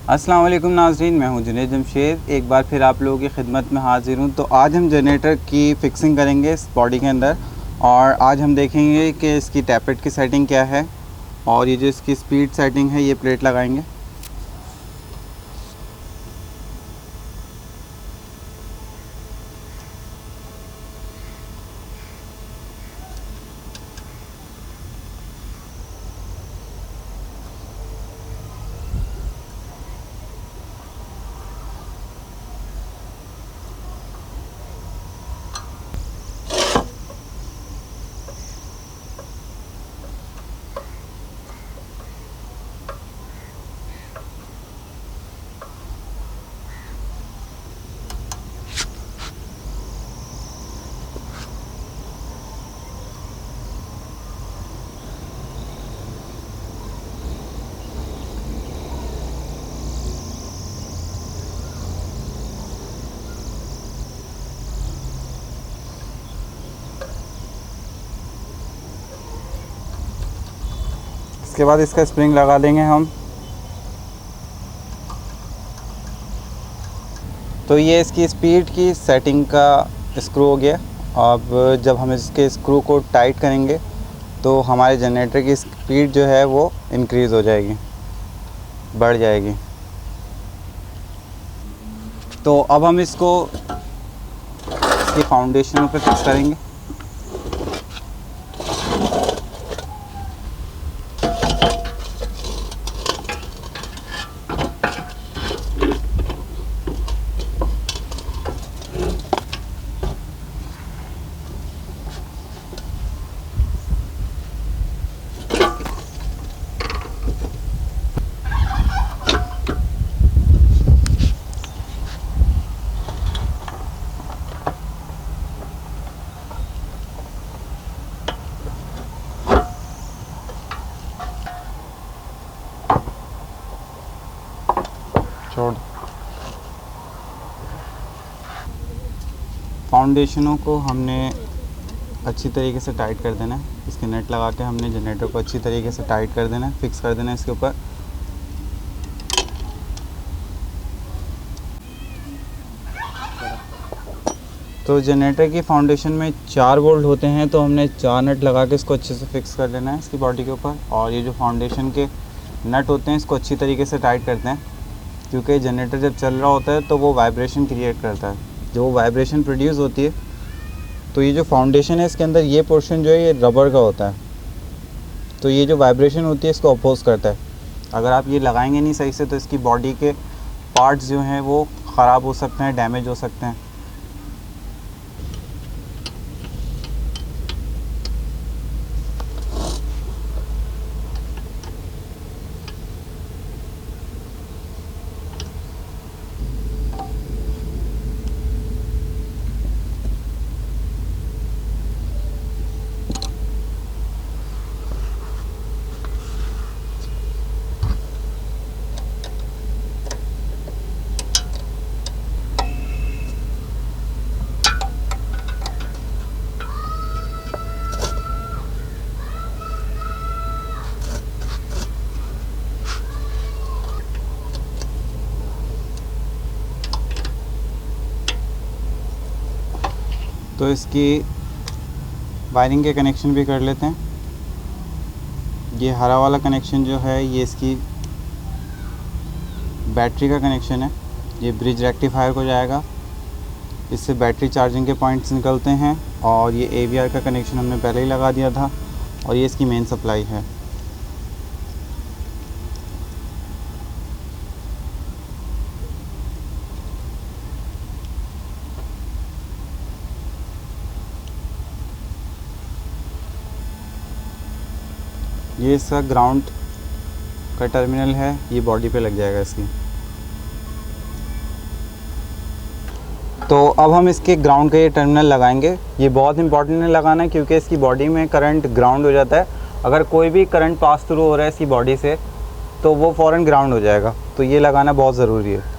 अस्सलाम वालेकुम नाज़रीन, मैं हूं जुनैद जमशेद। एक बार फिर आप लोगों की खिदमत में हाज़िर हूं। तो आज हम जनरेटर की फ़िक्सिंग करेंगे इस बॉडी के अंदर, और आज हम देखेंगे कि इसकी टैपेट की सेटिंग क्या है, और ये जो इसकी स्पीड सेटिंग है ये प्लेट लगाएंगे। इसके बाद इसका स्प्रिंग लगा देंगे हम। तो ये इसकी स्पीड की सेटिंग का स्क्रू हो गया। अब जब हम इसके स्क्रू को टाइट करेंगे तो हमारे जनरेटर की स्पीड जो है वो इंक्रीज़ हो जाएगी, बढ़ जाएगी। तो अब हम इसको इसकी फाउंडेशनों पे फिक्स करेंगे। छोड़ फाउंडेशनों को हमने अच्छी तरीके से टाइट कर देना है। इसके नेट लगा के हमने जनरेटर को अच्छी तरीके से टाइट कर देना है, फिक्स कर देना है इसके ऊपर। तो जनरेटर की फाउंडेशन में 4 बोल्ट होते हैं, तो हमने 4 नट लगा के इसको अच्छे से फिक्स कर लेना है इसकी बॉडी के ऊपर। और ये जो फाउंडेशन के नट होते हैं इसको अच्छी तरीके से टाइट करते हैं, क्योंकि जनरेटर जब चल रहा होता है तो वो वाइब्रेशन क्रिएट करता है। जो वाइब्रेशन प्रोड्यूस होती है, तो ये जो फाउंडेशन है इसके अंदर ये पोर्शन जो है ये रबर का होता है, तो ये जो वाइब्रेशन होती है इसको अपोज करता है। अगर आप ये लगाएंगे नहीं सही से तो इसकी बॉडी के पार्ट्स जो हैं वो ख़राब हो सकते हैं, डैमेज हो सकते हैं। तो इसकी वायरिंग के कनेक्शन भी कर लेते हैं। ये हरा वाला कनेक्शन जो है ये इसकी बैटरी का कनेक्शन है, ये ब्रिज रेक्टिफायर को जाएगा। इससे बैटरी चार्जिंग के पॉइंट्स निकलते हैं। और ये AVR का कनेक्शन हमने पहले ही लगा दिया था, और ये इसकी मेन सप्लाई है। ये इसका ग्राउंड का टर्मिनल है, ये बॉडी पे लग जाएगा इसकी। तो अब हम इसके ग्राउंड का ये टर्मिनल लगाएंगे। ये बहुत इंपॉर्टेंट है लगाना, क्योंकि इसकी बॉडी में करंट ग्राउंड हो जाता है। अगर कोई भी करंट पास थ्रू हो रहा है इसकी बॉडी से तो वो फ़ौरन ग्राउंड हो जाएगा, तो ये लगाना बहुत ज़रूरी है।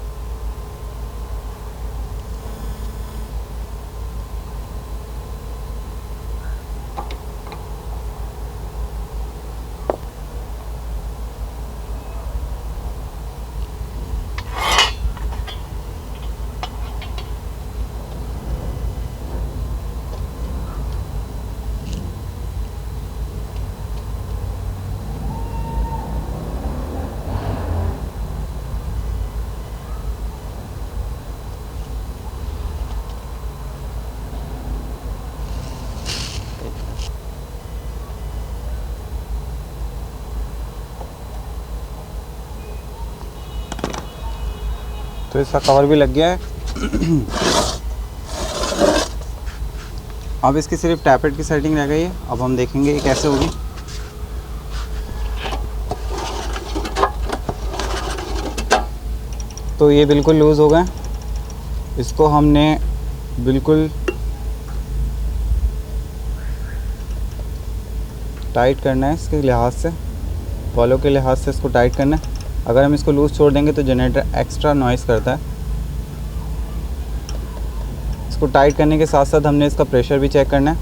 तो इसका कवर भी लग गया है। अब इसकी सिर्फ टैपेट की सेटिंग रह गई है। अब हम देखेंगे ये कैसे होगी। तो ये बिल्कुल लूज़ हो गए। इसको हमने बिल्कुल टाइट करना है, इसके लिहाज से, वॉलों के लिहाज से इसको टाइट करना है। अगर हम इसको लूज़ छोड़ देंगे तो जनरेटर एक्स्ट्रा नॉइज़ करता है। इसको टाइट करने के साथ साथ हमने इसका प्रेशर भी चेक करना है।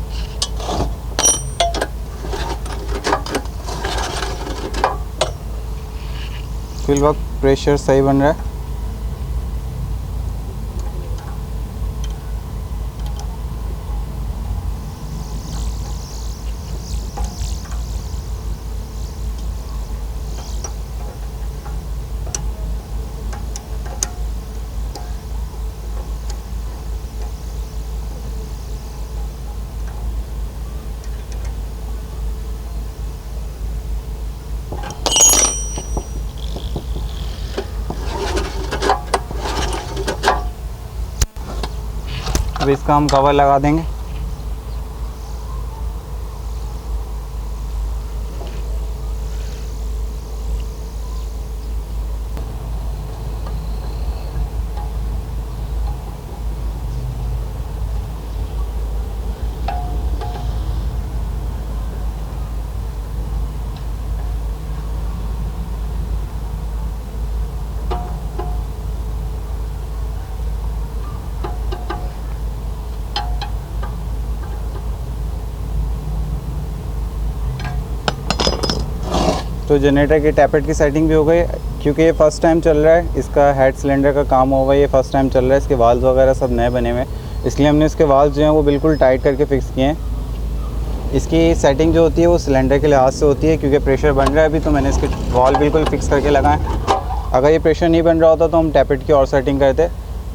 फिल वक्त प्रेशर सही बन रहा है। अब इसका हम कवर लगा देंगे। तो जनरेटर की टैपेट की सेटिंग भी हो गई। क्योंकि ये फ़र्स्ट टाइम चल रहा है, इसका हेड सिलेंडर का काम होगा, ये फ़र्स्ट टाइम चल रहा है, इसके वाल्व वगैरह सब नए बने हुए हैं, इसलिए हमने इसके वाल्व जो हैं वो बिल्कुल टाइट करके फ़िक्स किए हैं। इसकी सेटिंग जो होती है वो सिलेंडर के लिहाज से होती है। क्योंकि प्रेशर बन रहा है अभी, तो मैंने इसके वाल्व बिल्कुल फ़िक्स करके लगाएं। अगर ये प्रेशर नहीं बन रहा होता तो हम टैपेट की और सेटिंग करते।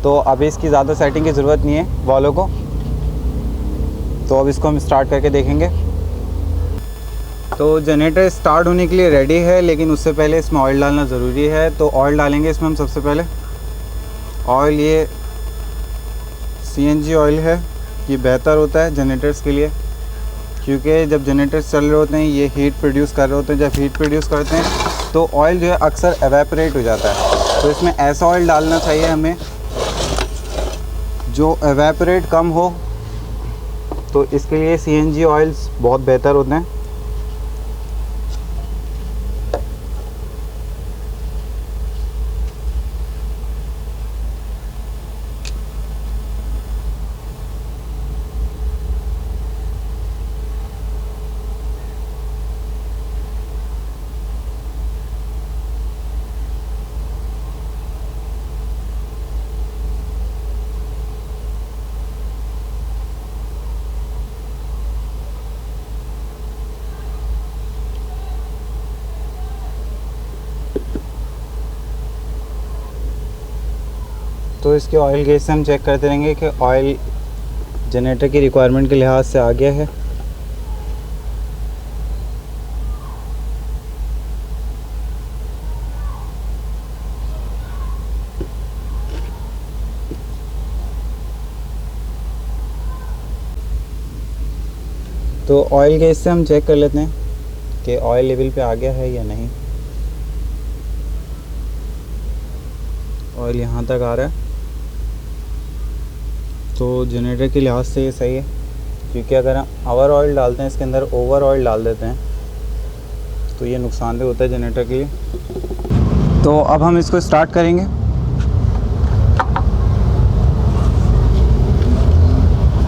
तो अभी इसकी ज़्यादा सेटिंग की ज़रूरत नहीं है वालों को। तो अब इसको हम स्टार्ट करके देखेंगे। तो जनरेटर स्टार्ट होने के लिए रेडी है, लेकिन उससे पहले इसमें ऑयल डालना ज़रूरी है। तो ऑयल डालेंगे इसमें हम सबसे पहले। ऑयल ये CNG ऑयल है, ये बेहतर होता है जनरेटर्स के लिए। क्योंकि जब जनरेटर्स चल रहे होते हैं ये हीट प्रोड्यूस कर रहे होते हैं, जब हीट प्रोड्यूस करते हैं तो ऑयल जो है अक्सर एवेपोरेट हो जाता है। तो इसमें ऐसा ऑयल डालना चाहिए हमें जो एवेपोरेट कम हो। तो इसके लिए CNG ऑयल्स बहुत बेहतर होते हैं। तो इसके ऑयल गेज से हम चेक करते रहेंगे कि ऑयल जनरेटर की रिक्वायरमेंट के लिहाज से आ गया है। तो ऑयल गेज से हम चेक कर लेते हैं कि ऑयल लेवल पे आ गया है या नहीं। ऑयल यहाँ तक आ रहा है, तो जनरेटर के लिहाज से ये सही है। क्योंकि अगर हम ओवर ऑयल डालते हैं, इसके अंदर ओवर ऑयल डाल देते हैं, तो ये नुकसानदेह होता है जनरेटर के लिए। तो अब हम इसको स्टार्ट करेंगे।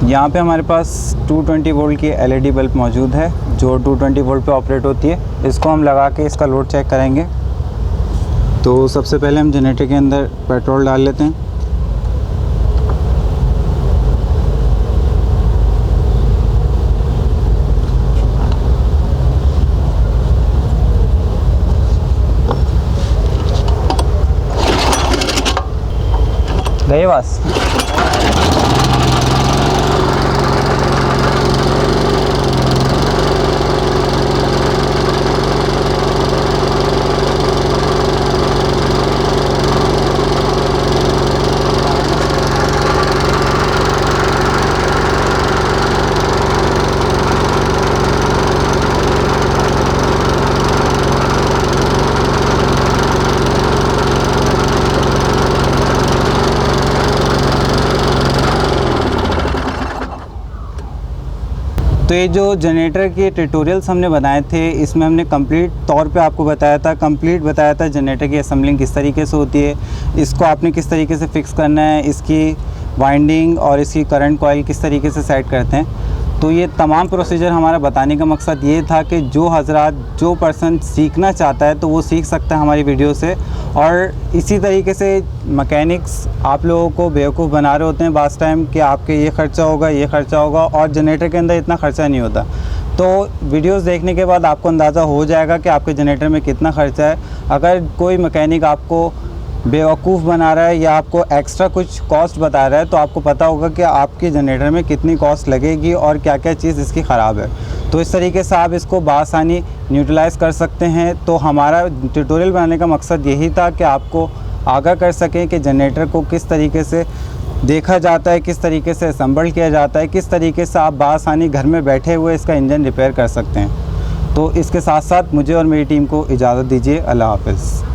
यहाँ पे हमारे पास 220 वोल्ट की LED बल्ब मौजूद है जो 220 वोल्ट पे ऑपरेट होती है। इसको हम लगा के इसका लोड चेक करेंगे। तो सबसे पहले हम जनरेटर के अंदर पेट्रोल डाल लेते हैं। गए बस। तो ये जो जनरेटर के ट्यूटोरियल्स हमने बनाए थे, इसमें हमने कंप्लीट तौर पे आपको बताया था जनरेटर की असेंबलिंग किस तरीके से होती है, इसको आपने किस तरीके से फ़िक्स करना है, इसकी वाइंडिंग और इसकी करंट कॉइल किस तरीके से सेट करते हैं। तो ये तमाम प्रोसीजर हमारा बताने का मकसद ये था कि जो पर्सन सीखना चाहता है तो वो सीख सकता है हमारी वीडियो से। और इसी तरीके से मैकेनिक्स आप लोगों को बेवकूफ़ बना रहे होते हैं बास टाइम कि आपके ये ख़र्चा होगा और जनरेटर के अंदर इतना ख़र्चा नहीं होता। तो वीडियोस देखने के बाद आपको अंदाज़ा हो जाएगा कि आपके जनरेटर में कितना ख़र्चा है। अगर कोई मैकेनिक आपको बेवकूफ़ बना रहा है या आपको एक्स्ट्रा कुछ कॉस्ट बता रहा है तो आपको पता होगा कि आपके जनरेटर में कितनी कॉस्ट लगेगी और क्या क्या चीज़ इसकी ख़राब है। तो इस तरीके से आप इसको बआसानी न्यूट्रलाइज़ कर सकते हैं। तो हमारा ट्यूटोरियल बनाने का मकसद यही था कि आपको आगाह कर सकें कि जनरेटर को किस तरीके से देखा जाता है, किस तरीके से असेंबल किया जाता है, किस तरीके से आप बआसानी घर में बैठे हुए इसका इंजन रिपेयर कर सकते हैं। तो इसके साथ साथ मुझे और मेरी टीम को इजाज़त दीजिए। अल्लाह हाफ़िज़।